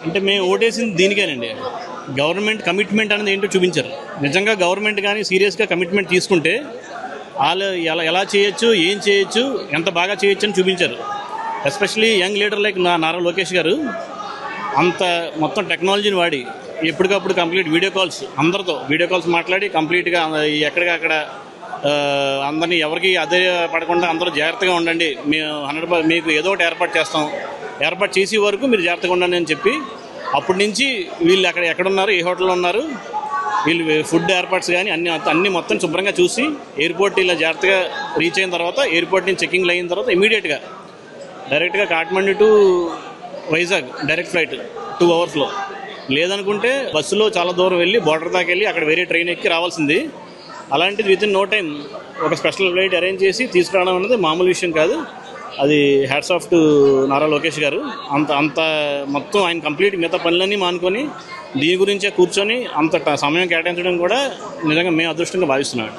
అంటే మేము ఓటేసింది దీనికేనండి. Government commitment అనేది ఏంటో చూపించారు. నిజంగా గవర్నమెంట్ కానీ సీరియస్గా కమిట్మెంట్ తీసుకుంటే వాళ్ళు ఎలా చేయొచ్చు, ఏం చేయొచ్చు, ఎంత బాగా చేయొచ్చు అని చూపించారు. Especially young leader like Nara Lokesh గారు అంత మొత్తం టెక్నాలజీని వాడి ఎప్పటికప్పుడు కంప్లీట్ వీడియో కాల్స్ మాట్లాడి కంప్లీట్గా ఎక్కడికక్కడ అందరినీ ఎవరికి అదే పడకుండా అందరూ జాగ్రత్తగా ఉండండి, మేము 100% మీకు ఏదో ఒకటి ఏర్పాటు చేసే వరకు మీరు జాగ్రత్తగా ఉండండి అని చెప్పి అప్పటి నుంచి వీళ్ళు ఎక్కడున్నారు, ఏ హోటల్లో ఉన్నారు, వీళ్ళు ఫుడ్ ఏర్పాట్స్ కానీ అన్నీ మొత్తం శుభ్రంగా చూసి ఎయిర్పోర్ట్ ఇలా జాగ్రత్తగా రీచ్ అయిన తర్వాత ఎయిర్పోర్ట్ నుంచి చెకింగ్ అయిన తర్వాత ఇమీడియట్గా డైరెక్ట్గా Kathmandu to Vizag direct flight 2 అవర్స్లో. లేదనుకుంటే బస్సులో చాలా దూరం వెళ్ళి బోర్డర్ దాకా వెళ్ళి అక్కడ వేరే ట్రైన్ ఎక్కి రావాల్సింది. అలాంటిది విత్ ఇన్ నో టైం ఒక స్పెషల్ ఫ్లైట్ అరేంజ్ చేసి తీసుకురావడం అనేది మామూలు విషయం కాదు. అది hats off to Nara Lokesh గారు. అంత మొత్తం ఆయన కంప్లీట్ మిగతా పనులన్నీ మానుకొని దీని గురించే కూర్చొని అంత సమయం కేటాయించడం కూడా నిజంగా మేము అదృష్టంగా భావిస్తున్నాం.